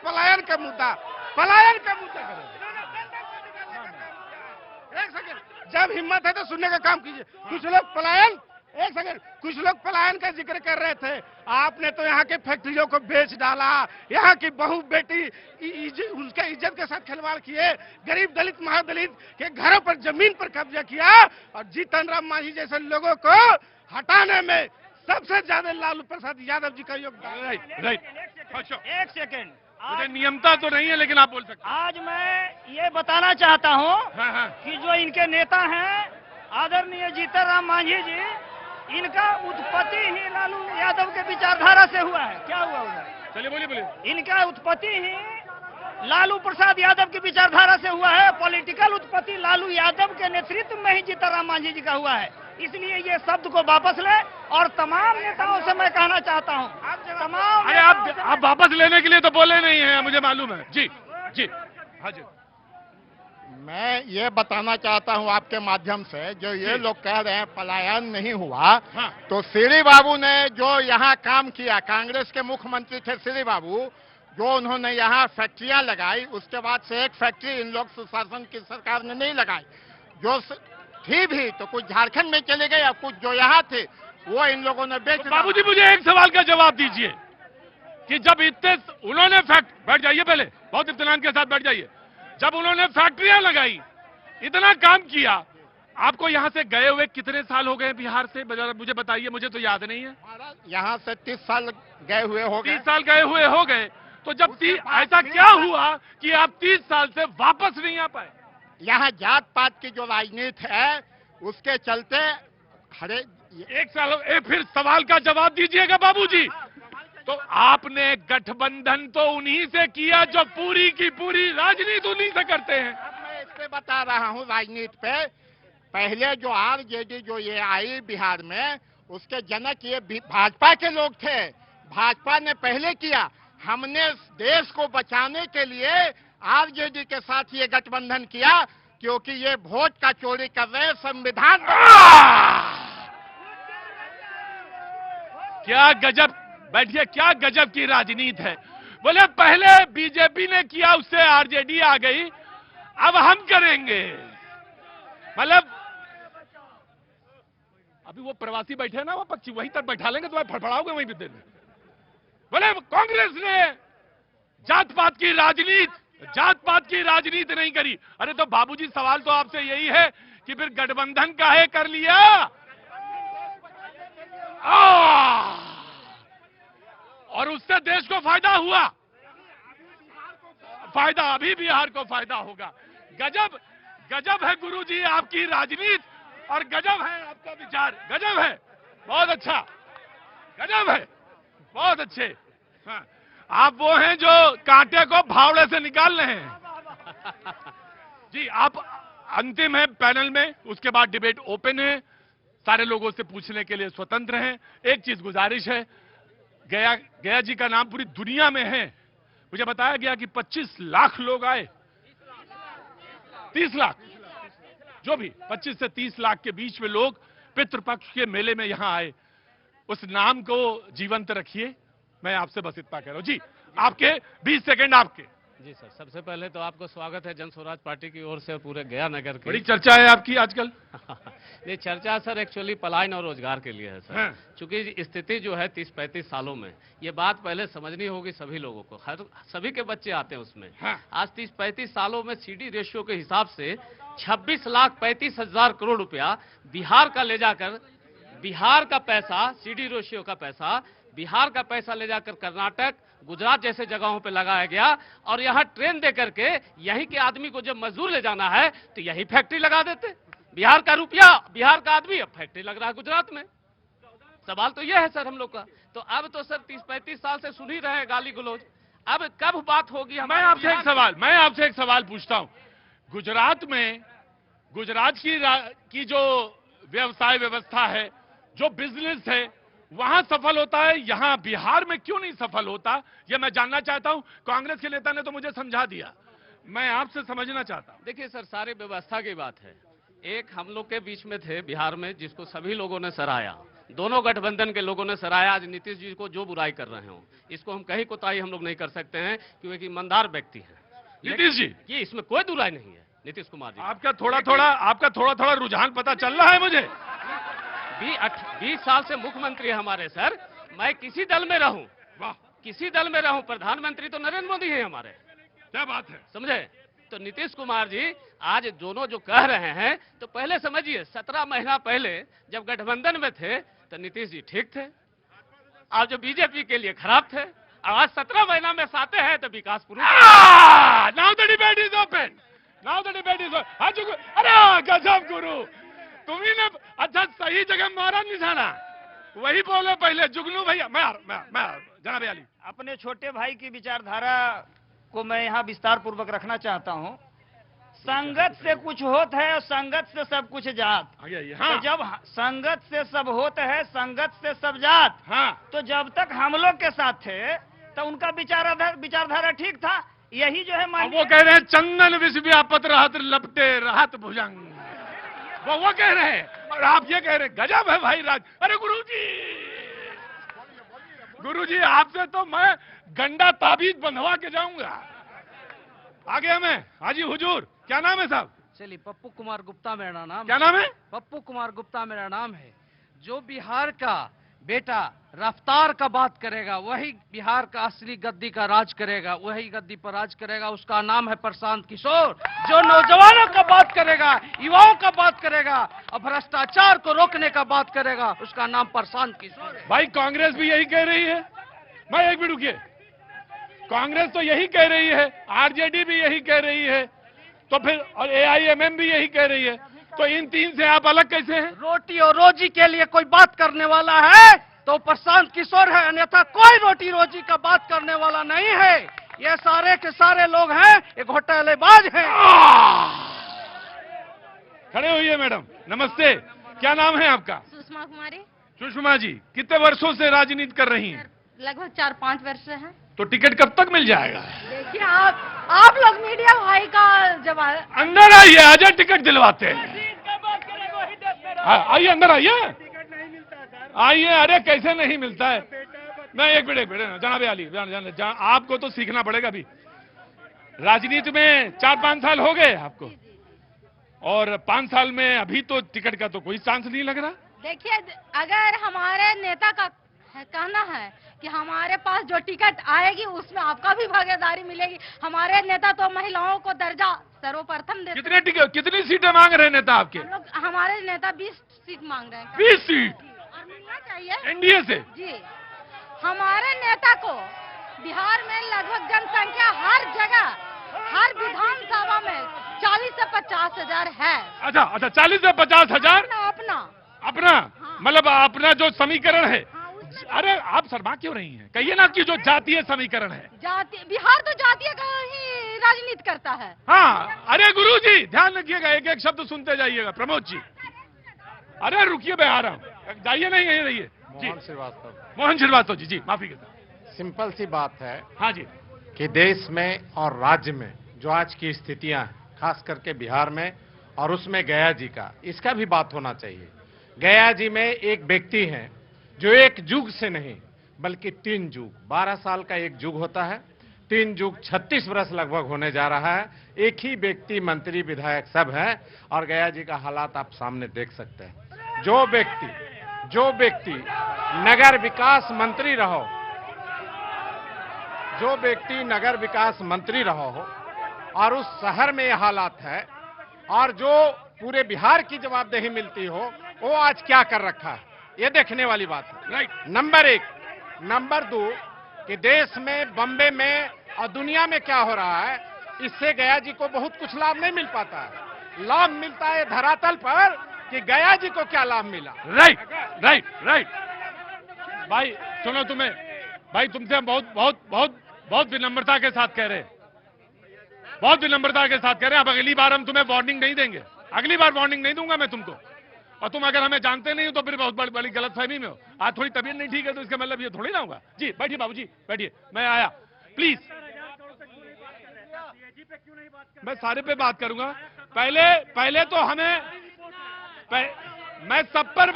एक सेकंड, जब हिम्मत है तो सुनने का काम कीजिए। कुछ लोग पलायन का जिक्र कर रहे थे। आपने तो यहाँ के फैक्ट्रियों को बेच डाला, यहाँ की बहू बेटी उनके इज्जत के साथ खिलवाड़ किए, गरीब दलित महादलित के घरों पर जमीन पर कब्जा किया। और जीतन राम मांझी जैसे लोगों को हटाने में सबसे ज्यादा लालू प्रसाद यादव जी का योगदान।
राइट।
एक सेकेंड,
मुझे नियमता तो नहीं है, लेकिन आप बोल सकते हैं।
आज मैं ये बताना चाहता हूँ
हाँ।
कि जो इनके नेता हैं आदरणीय जीतन राम मांझी जी, इनका उत्पत्ति ही लालू यादव के विचारधारा से हुआ है। क्या हुआ उधर?
चलिए बोलिए।
इनका उत्पत्ति ही लालू प्रसाद यादव की विचारधारा से हुआ है। पॉलिटिकल उत्पत्ति लालू यादव के नेतृत्व में ही जीतन राम मांझी जी का हुआ है। इसलिए ये शब्द को वापस ले। और तमाम नेताओं से मैं कहना चाहता हूँ, तमाम
अरे आप वापस लेने के लिए तो बोले नहीं है, मुझे मालूम है। जी हाँ जी।
मैं ये बताना चाहता हूँ आपके माध्यम से, जो ये लोग कह रहे हैं पलायन नहीं हुआ,
हाँ।
तो श्री बाबू ने जो यहाँ काम किया, कांग्रेस के मुख्यमंत्री थे श्री बाबू, जो उन्होंने यहाँ फैक्ट्रियां लगाई, उसके बाद से एक फैक्ट्री इन लोग सुशासन की सरकार ने नहीं लगाई। जो थी भी तो कुछ झारखंड में चले गए, अब कुछ जो यहाँ थे वो इन लोगों ने बेच दिया।
बाबूजी, मुझे एक सवाल का जवाब दीजिए कि जब इतने उन्होंने बैठ जाइए, पहले बहुत इत्मीनान के साथ बैठ जाइए। जब उन्होंने फैक्ट्रियां लगाई, इतना काम किया, आपको यहाँ से गए हुए कितने साल हो गए बिहार से? मुझे बताइए, मुझे तो याद नहीं है।
यहाँ से 30 साल गए हुए हो गए।
30 साल गए हुए हो गए, तो जब ऐसा क्या हुआ कि आप 30 साल से वापस नहीं आ पाए?
यहाँ जात पात की जो राजनीति है उसके चलते
फिर सवाल का जवाब दीजिएगा बाबूजी। तो आपने गठबंधन तो उन्हीं से किया जो पूरी की पूरी राजनीति उन्हीं से करते हैं।
मैं इस पे बता रहा हूँ राजनीति पे। पहले जो आरजेडी जो ये आई बिहार में, उसके जनक ये भाजपा के लोग थे। भाजपा ने पहले किया। हमने देश को बचाने के लिए आरजेडी के साथ ये गठबंधन किया, क्योंकि ये वोट का चोरी कर रहे हैं। संविधान
क्या गजब, बैठिए, क्या गजब की राजनीति है। बोले पहले बीजेपी ने किया, उससे आरजेडी आ गई, अब हम करेंगे। मतलब अभी वो प्रवासी बैठे ना, वो पक्षी वहीं तक बैठा लेंगे तो फड़फड़ाओगे वहीं पे देने। बोले कांग्रेस ने जात पात की राजनीति नहीं करी। अरे तो बाबूजी सवाल तो आपसे यही है कि फिर गठबंधन काहे कर लिया? और उससे देश को फायदा हुआ, फायदा अभी बिहार को फायदा होगा। गजब गजब है गुरुजी आपकी राजनीति, और गजब है आपका विचार, गजब है, बहुत अच्छा, गजब है, बहुत अच्छे। हाँ, आप वो हैं जो कांटे को फावड़े से निकाल रहे हैं। जी, आप अंतिम है पैनल में, उसके बाद डिबेट ओपन है, सारे लोगों से पूछने के लिए स्वतंत्र हैं। एक चीज गुजारिश है, गया जी का नाम पूरी दुनिया में है। मुझे बताया गया कि 25 लाख लोग आए, 30 लाख, जो भी 25 से 30 लाख के बीच में लोग पितृपक्ष के मेले में यहां आए। उस नाम को जीवंत रखिए, मैं आपसे बस इतना कह रहा हूं। जी, आपके 20 सेकंड आपके।
जी सर, सबसे पहले तो आपको स्वागत है जन स्वराज पार्टी की ओर से पूरे गया नगर की।
बड़ी चर्चा है आपकी आजकल।
ये चर्चा सर एक्चुअली पलायन और रोजगार के लिए है सर।
हाँ।
चूंकि स्थिति जो है 30-35 सालों में, ये बात पहले समझनी होगी सभी लोगों को, हर सभी के बच्चे आते हैं उसमें।
हाँ।
आज 30-35 सालों में सीडी रेशियो के हिसाब से 26,35,000 करोड़ रुपया बिहार का ले जाकर, बिहार का पैसा, सीडी रेशियो का पैसा, बिहार का पैसा ले जाकर कर्नाटक, गुजरात जैसे जगहों पे लगाया गया। और यहाँ ट्रेन दे करके यहीं के आदमी को जब मजदूर ले जाना है तो यही फैक्ट्री लगा देते। बिहार का रुपया, बिहार का आदमी, अब फैक्ट्री लग रहा है गुजरात में। सवाल तो यह है सर हम लोग का। तो अब तो सर 30-35 साल से सुन ही रहे हैं गाली गलौज, अब कब बात होगी?
मैं आपसे एक सवाल पूछता हूं। गुजरात में, गुजरात की जो व्यवसाय व्यवस्था है, जो बिजनेस है, वहां सफल होता है, यहां बिहार में क्यों नहीं सफल होता? यह मैं जानना चाहता हूं। कांग्रेस के नेता ने तो मुझे समझा दिया, मैं आपसे समझना चाहता हूं।
देखिए सर, सारी व्यवस्था की बात है। एक हम लोग के बीच में थे बिहार में, जिसको सभी लोगों ने सराहा, दोनों गठबंधन के लोगों ने सराहा। आज नीतीश जी को जो बुराई कर रहे हो, इसको हम कहीं कोताही हम लोग नहीं कर सकते हैं, क्योंकि ईमानदार व्यक्ति है
नीतीश जी।
ये इसमें कोई बुराई नहीं है नीतीश कुमार जी।
आपका थोड़ा थोड़ा रुझान पता चल रहा है मुझे।
20 साल से मुख्यमंत्री है हमारे सर। मैं किसी दल में रहूं,
वाह,
किसी दल में रहूं, प्रधानमंत्री तो नरेंद्र मोदी है हमारे।
क्या बात है,
समझे? तो नीतीश कुमार जी आज दोनों जो कह रहे हैं, तो पहले समझिए 17 महीना पहले जब गठबंधन में थे तो नीतीश जी ठीक थे, और जो बीजेपी के लिए खराब थे। आज 17 महीना में साथे हैं तो विकास पूरा।
Now the debate is open, now the debate is open. अरे गजब गुरु, तुम्ही ने अच्छा सही जगह मारा निशाना, वही बोले पहले। जुगनू भैया, मैं जनाब अली,
अपने छोटे भाई की विचारधारा को मैं यहाँ विस्तार पूर्वक रखना चाहता हूँ। संगत से कुछ होत है और संगत से सब कुछ जात।
हाँ।
तो जब संगत से सब होत है, संगत से सब जात,
हाँ।
तो जब तक हम लोग के साथ थे तो उनका विचारधारा ठीक था। यही जो है
वो कह रहे हैं चंदन विष व्यापत रहत लपटे रहत भुजंग, वो कह रहे हैं, और आप ये कह रहे हैं। गजब है भाई राज। अरे गुरुजी आपसे तो मैं गंडा ताबीज बंधवा के जाऊंगा। आगे मैं हाजी हुजूर, क्या नाम है साहब?
चलिए, पप्पू कुमार गुप्ता मेरा नाम।
क्या नाम है?
पप्पू कुमार गुप्ता मेरा नाम है। जो बिहार का बेटा रफ्तार का बात करेगा, वही बिहार का असली गद्दी का राज करेगा, वही गद्दी पर राज करेगा। उसका नाम है प्रशांत किशोर। जो नौजवानों का बात करेगा, युवाओं का बात करेगा और भ्रष्टाचार को रोकने का बात करेगा, उसका नाम प्रशांत किशोर है।
भाई कांग्रेस भी यही कह रही है। मैं एक मिनट रुकिए, कांग्रेस तो यही कह रही है, आरजेडी भी यही कह रही है, तो फिर और एआईएमएम भी यही कह रही है, तो इन तीन से आप अलग कैसे हैं?
रोटी और रोजी के लिए कोई बात करने वाला है तो प्रशांत किशोर है, अन्यथा कोई रोटी रोजी का बात करने वाला नहीं है। ये सारे के सारे लोग हैं, ये घोटालेबाज हैं।
खड़े होइए मैडम, नमस्ते, क्या नाम है आपका?
सुषमा कुमारी।
सुषमा जी, कितने वर्षों से राजनीति कर रही हैं?
लगभग 4-5 वर्ष से हैं।
तो टिकट कब तक मिल जाएगा?
देखिए, आप लोग मीडिया भाई का जवाब।
अंदर आइए, आजा टिकट दिलवाते हैं। आइए अंदर आइए। आइए। अरे कैसे नहीं मिलता है? मैं एक मिनट जनाब आली, आपको तो सीखना पड़ेगा। अभी राजनीति में 4-5 साल हो गए आपको, और 5 साल में अभी तो टिकट का तो कोई चांस नहीं लग रहा।
देखिए, अगर हमारे नेता का कहना है कि हमारे पास जो टिकट आएगी उसमें आपका भी भागीदारी मिलेगी। हमारे नेता तो महिलाओं को दर्जा सर्वप्रथम देते।
कितने टिकट, कितनी सीटें मांग रहे हैं नेता आपके?
हम लोग, हमारे नेता 20 सीट मांग रहे हैं।
20 सीट
और मिलना चाहिए
एनडीए से।
जी, हमारे नेता को बिहार में लगभग जनसंख्या हर जगह, हर विधानसभा में 40 से 50 हजार है।
अच्छा 40 से 50 हजार अपना मतलब अपना जो समीकरण है। अरे आप शर्मा क्यों रही हैं? कहिए ना कि जो जातीय समीकरण है।
जाति, बिहार तो जातीय का ही राजनीति करता है।
हाँ, अरे गुरुजी ध्यान रखिएगा, एक एक शब्द सुनते जाइएगा। प्रमोद जी, अरे रुकिए, मैं आ रहा हूँ, जाइए नहीं, यही रहिए। मोहन श्रीवास्तव जी, माफी के साथ।
सिंपल सी बात है।
हाँ जी,
कि देश में और राज्य में जो आज की स्थितियां हैं, खास करके बिहार में, और उसमें गया जी का, इसका भी बात होना चाहिए। गया जी में एक व्यक्ति हैं जो एक युग से नहीं बल्कि 3 युग, 12 साल का एक युग होता है, 3 युग 36 वर्ष लगभग होने जा रहा है। एक ही व्यक्ति मंत्री विधायक सब हैं, और गया जी का हालात आप सामने देख सकते हैं। जो व्यक्ति नगर विकास मंत्री रहो, जो व्यक्ति नगर विकास मंत्री रहा हो और उस शहर में ये हालात है, और जो पूरे बिहार की जवाबदेही मिलती हो, वो आज क्या कर रखा है, ये देखने वाली बात है।
राइट।
नंबर 1। नंबर 2 कि देश में, बम्बे में और दुनिया में क्या हो रहा है, इससे गया जी को बहुत कुछ लाभ नहीं मिल पाता है। लाभ मिलता है धरातल पर कि गया जी को क्या लाभ मिला।
राइट। भाई सुनो, तुम्हें भाई तुमसे हम बहुत विनम्रता के साथ कह रहे हैं, बहुत विनम्रता के साथ कह रहे हैं। अब अगली बार हम तुम्हें वार्निंग नहीं देंगे, अगली बार वार्निंग नहीं दूंगा मैं तुमको। और तुम अगर हमें जानते नहीं हो तो फिर बहुत बड़ी गलतफहमी में हो। आज थोड़ी तबीयत नहीं ठीक है तो इसका मतलब ये थोड़ी ना होगा। जी बैठिए बाबूजी, बैठिए, मैं आया, प्लीज। मैं सारे पे बात करूंगा। पहले तो हमें मैं सब पर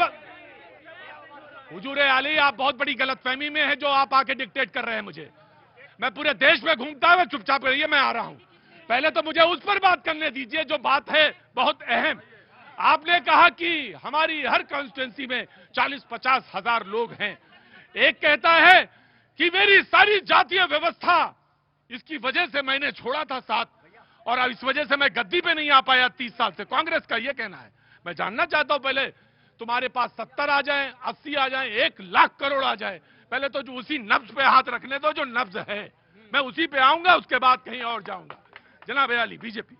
हुजूर आली, आप बहुत बड़ी गलतफहमी में है जो आप आके डिक्टेट कर रहे हैं मुझे। मैं पूरे देश में घूमता हुआ, चुपचाप रहिए, मैं आ रहा हूं। पहले तो मुझे उस पर बात करने दीजिए जो बात है बहुत अहम। आपने कहा कि हमारी हर कॉन्स्टिट्यूंसी में 40-50 हजार लोग हैं। एक कहता है कि मेरी सारी जातीय व्यवस्था, इसकी वजह से मैंने छोड़ा था साथ, और अब इस वजह से मैं गद्दी पे नहीं आ पाया 30 साल से। कांग्रेस का यह कहना है। मैं जानना चाहता हूं, पहले तुम्हारे पास 70 आ जाए, 80 आ जाए, 1 लाख करोड़ आ जाए, पहले तो जो उसी नब्ज पे हाथ रखने दो जो नब्ज है, मैं उसी पे आऊंगा, उसके बाद कहीं और जाऊंगा। जनाब अली, बीजेपी।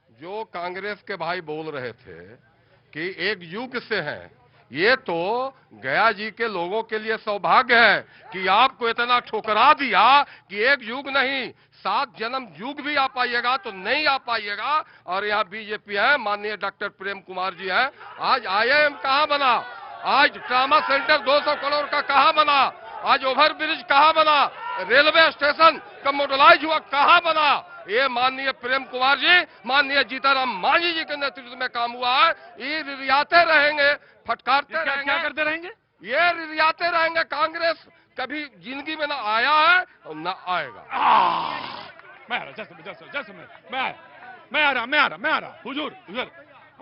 जो कांग्रेस के भाई बोल रहे थे कि एक युग से है, ये तो गया जी के लोगों के लिए सौभाग्य है कि आपको इतना ठुकरा दिया कि एक युग नहीं 7 जन्म युग भी आ पाइएगा तो नहीं आ पाइएगा। और यहाँ बीजेपी है, माननीय डॉक्टर प्रेम कुमार जी हैं। आज IIM कहाँ बना, आज ट्रामा सेंटर 200 करोड़ का कहाँ बना, आज ओवर ब्रिज कहाँ बना, रेलवे स्टेशन का मॉडलाइज हुआ कहाँ बना, ये माननीय प्रेम कुमार जी, माननीय जीताराम मांझी जी के नेतृत्व में काम हुआ है। ये रियाते रहेंगे, फटकारते रहेंगे।
क्या करते रहेंगे?
ये रियाते रहेंगे। कांग्रेस कभी जिंदगी में ना आया है और ना आएगा।
मैं आ रहा, मैं आ रहा, हुजूर,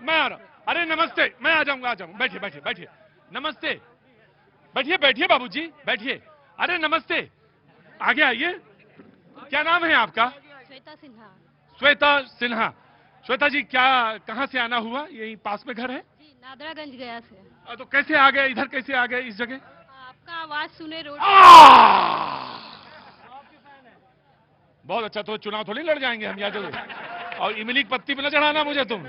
मैं आ रहा। अरे नमस्ते, मैं आ जाऊंगा, बैठिए, नमस्ते, बैठिए बाबूजी, बैठिए। अरे नमस्ते, आगे आइए। क्या नाम है आपका? श्वेता सिन्हा। श्वेता जी, क्या कहाँ से आना हुआ? यही पास में घर है?
जी, नादरागंज गया से।
तो कैसे आ गए इधर, कैसे आ गए इस जगह?
आपका आवाज सुने रोड।
बहुत अच्छा, तो चुनाव थोड़ी लड़ जाएंगे हम यहाँ तो। और इमली की पत्ती पे न चढ़ाना मुझे तुम।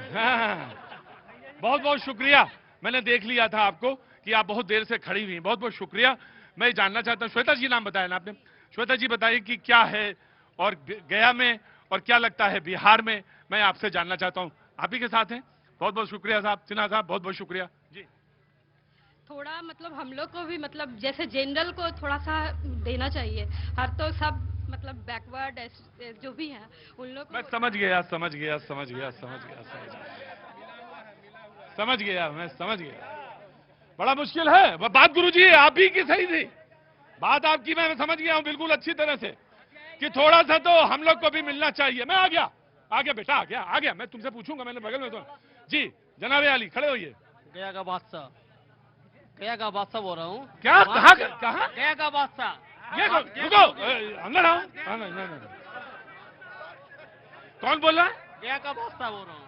बहुत बहुत शुक्रिया। मैंने देख लिया था आपको कि आप बहुत देर से खड़ी हुई हैं। बहुत बहुत शुक्रिया। मैं जानना चाहता हूँ, श्वेता जी नाम बताया ना आपने, श्वेता जी बताइए कि क्या है और गया में और क्या लगता है बिहार में, मैं आपसे जानना चाहता हूं। आप ही के साथ हैं। बहुत बहुत शुक्रिया साहब, सिन्हा साहब, बहुत बहुत शुक्रिया जी।
थोड़ा मतलब हम लोग को भी मतलब जैसे जनरल को थोड़ा सा देना चाहिए। हर तो सब मतलब बैकवर्ड जो भी हैं उन लोग को।
मैं समझ गया, मैं समझ गया। बड़ा मुश्किल है। वह बात गुरुजी आप ही की सही थी, बात आपकी मैं समझ गया हूं बिल्कुल अच्छी तरह से कि थोड़ा सा तो हम लोग को भी मिलना चाहिए। मैं आ गया बेटा, आ गया। मैं तुमसे पूछूंगा, मैंने बगल में तो जी जनाबे अली खड़े होइए।
गया का बादशाह बोल रहा हूँ।
क्या कहा
गया का बादशाह।
ये रुको, अंदर आओ। नहीं। कौन बोल रहा है?
गया का बादशाह बोल रहा हूँ।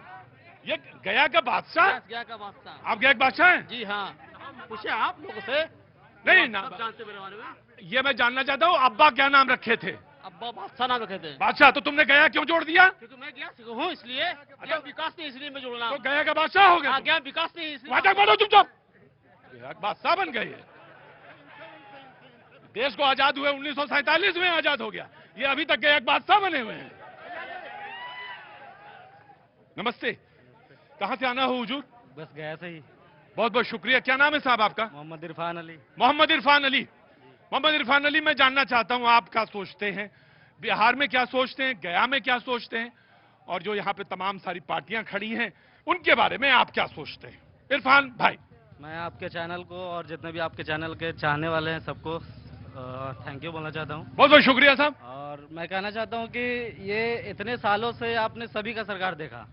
ये गया का बादशाह?
गया का बादशाह।
आप गया के बादशाह हैं?
जी हाँ, पूछे आप लोगों से।
नहीं ना,
जानते मेरे बारे में।
ये मैं जानना चाहता हूँ अब्बा क्या नाम रखे थे?
अब्बा बादशाह नाम रखे थे।
बादशाह, तो तुमने गया क्यों जोड़ दिया?
क्योंकि मैं गया हूँ इसलिए, गया विकास नहीं इसलिए मैं जोड़ना।
तो गया का बादशाह हो गया?
गया विकास नहीं इसलिए।
वाचक बढ़ो चुपचाप। गया का बादशाह बन गए। देश को आजाद हुए 1947 में आजाद हो गया, ये अभी तक गया का बादशाह बने हुए हैं। नमस्ते, कहां से आना हो हुजूर?
बस गया से ही।
बहुत बहुत शुक्रिया। क्या नाम है साहब आपका?
मोहम्मद इरफान अली।
मोहम्मद इरफान अली। मोहम्मद इरफान अली, मैं जानना चाहता हूं आप क्या सोचते हैं, बिहार में क्या सोचते हैं, गया में क्या सोचते हैं, और जो यहाँ पे तमाम सारी पार्टियां खड़ी हैं उनके बारे में आप क्या सोचते हैं? इरफान भाई।
मैं आपके चैनल को और जितने भी आपके चैनल के चाहने वाले हैं सबको थैंक यू बोलना चाहता हूँ।
बहुत बहुत शुक्रिया साहब।
और मैं कहना चाहता हूँ कि ये इतने सालों से आपने सभी का सरकार देखा,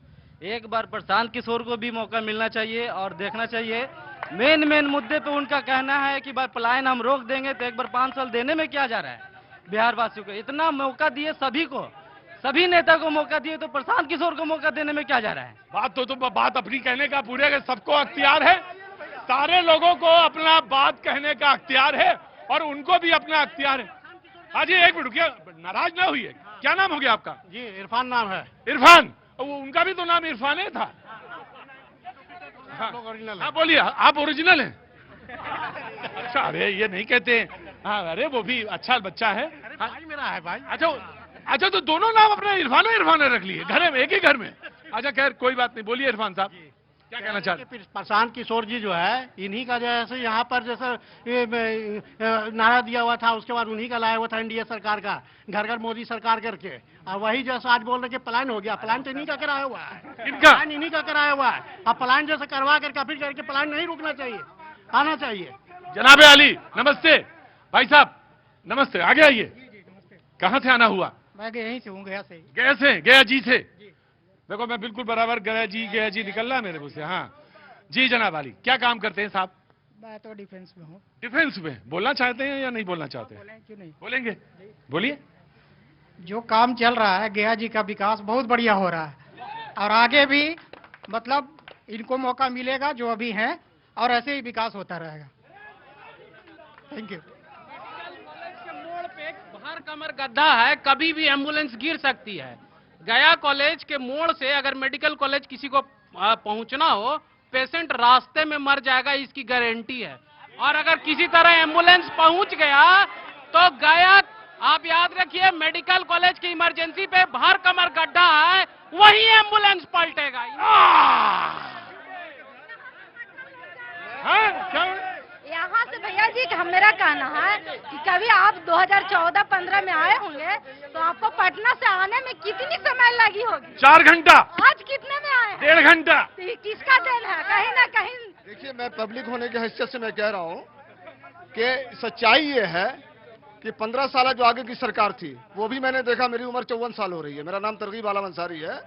एक बार प्रशांत किशोर को भी मौका मिलना चाहिए और देखना चाहिए। मेन मुद्दे पे उनका कहना है कि भाई पलायन हम रोक देंगे, तो एक बार 5 साल देने में क्या जा रहा है बिहार वासियों को? इतना मौका दिए सभी को, सभी नेता को मौका दिए, तो प्रशांत किशोर को मौका देने में क्या जा रहा है?
बात अपनी कहने का पूरे का सबको अख्तियार है, सारे लोगों को अपना बात कहने का अख्तियार है और उनको भी अपना अख्तियार है। हाँ जी, एक मिनट, क्या नाराज ना हुई है? क्या नाम हो गया आपका?
जी इरफान नाम है।
इरफान, उनका भी तो नाम इरफान ही था। हाँ बोलिए, आप ओरिजिनल हैं? अच्छा, अरे ये नहीं कहते। हाँ, अरे वो भी अच्छा बच्चा है।
भाई मेरा है भाई।
अच्छा, तो दोनों नाम अपने इरफान रख लिए घर में, एक ही घर में। अच्छा खैर कोई बात नहीं, बोलिए इरफान साहब क्या कहना चाहते?
प्रशांत किशोर जी जो है, इन्हीं का जैसे यहाँ पर जैसे नारा दिया हुआ था, उसके बाद उन्हीं का लाया हुआ था एनडीए सरकार का, घर घर मोदी सरकार करके। और वही जैसा आज बोल रहे कि पलायन हो गया, पलायन तो इन्हीं का कराया हुआ है, पलायन इन्हीं का कराया हुआ है। अब पलायन जैसे करवा करके अपील करके पलायन नहीं रुकना चाहिए, आना चाहिए।
जनाबे अली नमस्ते। भाई साहब नमस्ते, आगे आइए। कहाँ से आना हुआ?
मैं यहीं से हूँ, गया से।
गया जी से। देखो मैं बिल्कुल बराबर गया जी निकल रहा है मेरे मुंह से। हाँ जी जनाब अली, क्या काम करते हैं साहब?
मैं तो डिफेंस में हूँ।
डिफेंस में बोलना चाहते हैं या नहीं बोलना चाहते?
क्यों नहीं
बोलेंगे, बोलिए।
जो काम चल रहा है, गया जी का विकास बहुत बढ़िया हो रहा है और आगे भी मतलब इनको मौका मिलेगा जो अभी हैं, और ऐसे ही विकास होता रहेगा। Thank you.
मोड़ पे बाहर कमर गड्ढा है, कभी भी एम्बुलेंस गिर सकती है। गया कॉलेज के मोड़ से अगर मेडिकल कॉलेज किसी को पहुंचना हो, पेशेंट रास्ते में मर जाएगा, इसकी गारंटी है। और अगर किसी तरह एम्बुलेंस पहुंच गया तो गया, आप याद रखिए, मेडिकल कॉलेज की इमरजेंसी पे बाहर कमर गड्ढा है, वही एम्बुलेंस पलटेगा।
यहाँ से भैया जी मेरा कहना है कि कभी आप 2014-15 में आए होंगे तो आपको पटना से आने में कितनी समय लगी होगी?
4 घंटा।
आज कितने में आए?
1.5 घंटा।
तो किसका देन है? कहीं ना कहीं।
देखिए, मैं पब्लिक होने की हैसियत से मैं कह रहा हूँ कि सच्चाई ये है कि 15 साल जो आगे की सरकार थी, वो भी मैंने देखा। मेरी उम्र 54 साल हो रही है। मेरा नाम तरगीब आलम अंसारी है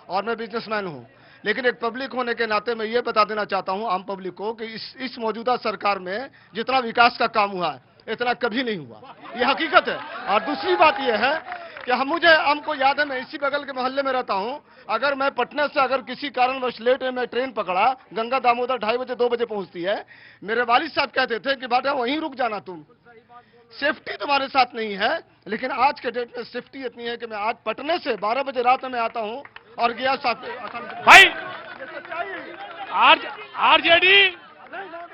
और मैं बिजनेसमैन हूँ। लेकिन एक पब्लिक होने के नाते मैं ये बता देना चाहता हूं आम पब्लिक को कि इस मौजूदा सरकार में जितना विकास का काम हुआ है इतना कभी नहीं हुआ, ये हकीकत है। और दूसरी बात ये है कि हमको याद है, मैं इसी बगल के मोहल्ले में रहता हूं। अगर मैं पटना से अगर किसी कारणवश लेट है, मैं ट्रेन पकड़ा, गंगा दामोदर 2:30 बजे 2 बजे पहुंचती है। मेरे वालिद साहब कहते थे कि बेटा वहीं रुक जाना, तुम सेफ्टी तुम्हारे साथ नहीं है। लेकिन आज के डेट में सेफ्टी इतनी है कि मैं आज पटने से 12 बजे रात में आता हूं और गया साथ
भाई आरजेडी।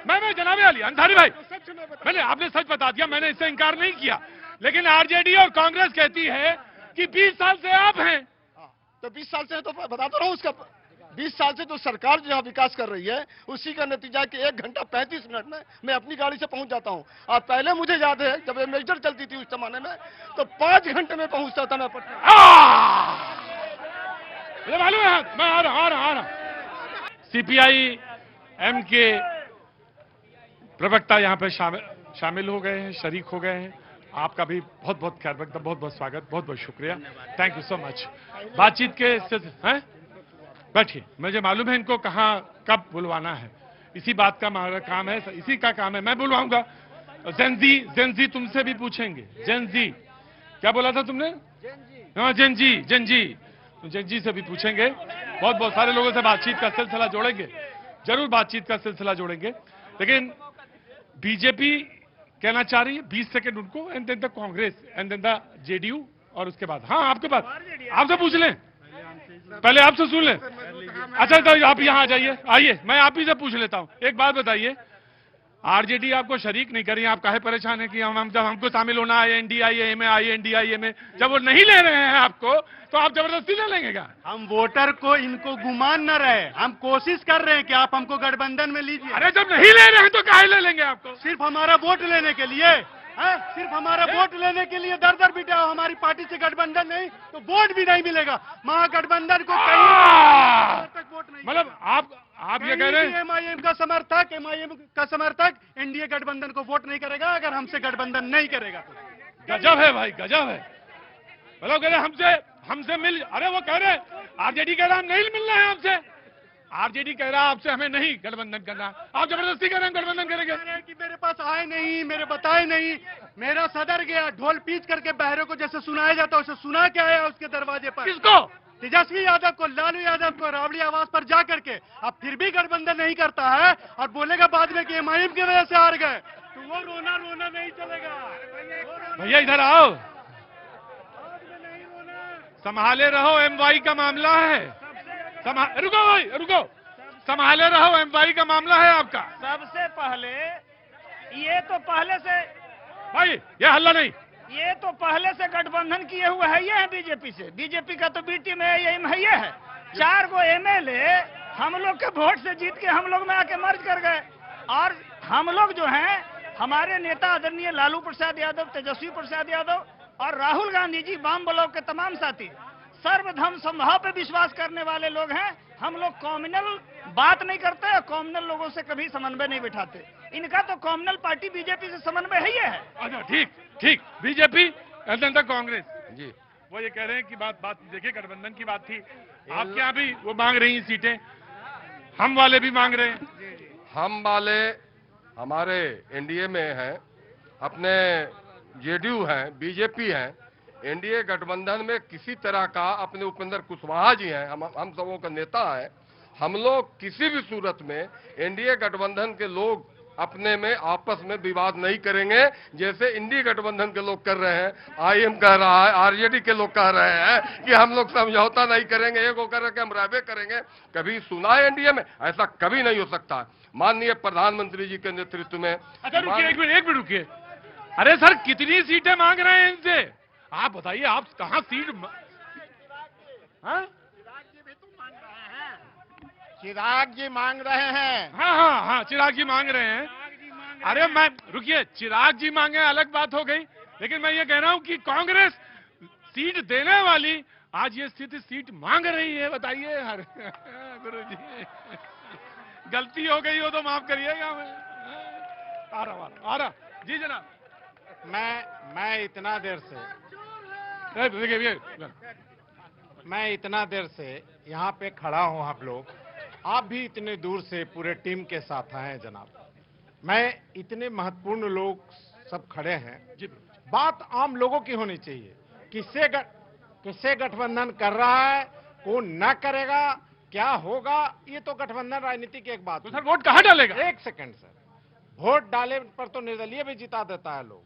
मैं जनाबे अली अंसारी भाई, आपने सच बता दिया, मैंने इससे इनकार नहीं किया। लेकिन आरजेडी और कांग्रेस कहती है कि 20 साल से आप हैं।
तो 20 साल से तो बता तो रहा हूँ, उसका 20 साल से जो सरकार जो विकास कर रही है उसी का नतीजा है कि 1 घंटा 35 मिनट में मैं अपनी गाड़ी से पहुंच जाता हूं। और पहले मुझे याद है जब एम्बेसडर चलती थी उस जमाने में तो 5 घंटे में पहुंचता था मैं पटना।
मालूम है, मैं आ रहा। सीपीआई एम के प्रवक्ता यहाँ पे शामिल हो गए हैं, शरीक हो गए हैं। आपका भी बहुत बहुत खैर मकदम, बहुत बहुत स्वागत, बहुत बहुत शुक्रिया, थैंक यू सो मच। बातचीत के हैं, बैठिए। मुझे मालूम है इनको कहाँ कब बुलवाना है, इसी बात का हमारा काम है, इसी का काम है, मैं बुलवाऊंगा। जेनजी तुमसे भी पूछेंगे। जेनजी क्या बोला था तुमने? हाँ जेनजी से भी पूछेंगे। बहुत बहुत सारे लोगों से बातचीत का सिलसिला जोड़ेंगे, जरूर बातचीत का सिलसिला जोड़ेंगे। लेकिन बीजेपी कहना चाह रही है 20 सेकंड उनको, and then the Congress and then the JDU, और उसके बाद हाँ आपके पास, आपसे पूछ लें, पहले आपसे सुन लें। अच्छा तो आप यहाँ आ जाइए, आइए मैं आप ही से पूछ लेता हूँ। एक बात बताइए, आरजेडी आपको शरीक नहीं करी, आप काहे परेशान है कि हम जब हमको शामिल होना है एनडीआईए में, आईएनडीआईए में, जब वो नहीं ले रहे हैं आपको, तो आप जबरदस्ती ले लेंगे क्या?
हम वोटर को इनको गुमान न रहे, हम कोशिश कर रहे हैं कि आप हमको गठबंधन में लीजिए।
अरे जब नहीं ले रहे हैं तो काहे ले लेंगे आपको?
सिर्फ हमारा वोट लेने के लिए, सिर्फ हमारा वोट लेने के लिए दर दर बिठाओ। हमारी पार्टी से गठबंधन नहीं तो वोट भी नहीं मिलेगा। महागठबंधन को कहीं तक वोट नहीं, मतलब
आप ये कह रहे हैं
एमआईएम का समर्थक एनडीए गठबंधन को वोट नहीं करेगा अगर हमसे गठबंधन नहीं करेगा तो।
गजब है भाई, गजब है। मतलब कह रहे हमसे मिल, अरे वो कह रहे आरजेडी कह रहा नहीं मिलना है आपसे, आरजेडी कह रहा आपसे हमें नहीं गठबंधन करना, आप जबरदस्ती कह रहे हैं गठबंधन करेंगे।
कि मेरे पास आए नहीं, मेरे बताए नहीं, मेरा सदर गया ढोल पीच करके बहरों को जैसे सुनाया जाता है उसे सुना के आया उसके दरवाजे पर।
किसको?
तेजस्वी यादव को, लालू यादव को राबड़ी आवास पर जा करके। अब फिर भी गठबंधन नहीं करता है और बोलेगा बाद में कि एमआईएम की वजह से हार गए, तो वो रोना नहीं चलेगा।
भैया इधर आओ, संभाले रहो, एमवाई का मामला है। रुको भाई रुको, संभाले रहो, एमवाई का मामला है आपका।
सबसे पहले ये तो पहले से
भाई ये हल्ला नहीं,
ये तो पहले से गठबंधन किए हुए है ये है बीजेपी से। बीजेपी का तो बी टीम है, ये एम है, ये है। 4 गो एमएलए हम लोग के वोट से जीत के हम लोग में आके मर्ज कर गए। और हम लोग जो हैं, हमारे नेता आदरणीय लालू प्रसाद यादव, तेजस्वी प्रसाद यादव और राहुल गांधी जी, वाम ब्लॉक के तमाम साथी सर्वधर्म समभाव पे विश्वास करने वाले लोग हैं। हम लोग कॉम्युनल बात नहीं करते और कॉम्युनल लोगों से कभी समन्वय नहीं बिठाते। इनका तो कॉम्युनल पार्टी बीजेपी से समन्वय है ही है।
अच्छा ठीक, बीजेपी जनता कांग्रेस
जी,
वो ये कह रहे हैं कि बात देखिए, गठबंधन की बात थी, आपके यहाँ भी वो मांग रही हैं सीटें, हम वाले भी मांग रहे हैं।
हम वाले हमारे एनडीए में हैं, अपने जेडीयू हैं, बीजेपी हैं। एनडीए गठबंधन में किसी तरह का, अपने उपेंद्र कुशवाहा जी हैं, हम सबों का नेता है। हम लोग किसी भी सूरत में एनडीए गठबंधन के लोग अपने में आपस में विवाद नहीं करेंगे, जैसे इंडी गठबंधन के लोग कर रहे हैं। आईएम कह रहा है, आरजेडी के लोग कह रहे हैं कि हम लोग समझौता नहीं करेंगे, एक होकर के हम रायबे करेंगे। कभी सुना है एनडीए में? ऐसा कभी नहीं हो सकता। माननीय प्रधानमंत्री जी के नेतृत्व में।
अच्छा रुकिए, एक मिनट रुकिए। अरे सर कितनी सीटें मांग रहे हैं इनसे, आप बताइए, आप कहाँ सीट
चिराग जी मांग रहे हैं।
हाँ चिराग जी मांग रहे हैं। अरे मैं रुकिए, चिराग जी मांगे अलग बात हो गई, लेकिन मैं ये कह रहा हूं कि कांग्रेस सीट देने वाली आज ये स्थिति सीट मांग रही है, बताइए। गुरु जी गलती हो गई हो तो माफ करिएगा। आ रहा जी जनाब।
मैं इतना देर से यहाँ पे खड़ा हूँ। आप भी इतने दूर से पूरे टीम के साथ आए हैं जनाब। मैं इतने महत्वपूर्ण लोग सब खड़े हैं, बात आम लोगों की होनी चाहिए। किससे गठबंधन कर रहा है, कौन न करेगा, क्या होगा, ये तो गठबंधन राजनीति की एक बात।
तो सर वोट कहाँ डालेगा?
एक सेकंड सर, वोट डाले पर तो निर्दलीय भी जिता देता है लोग।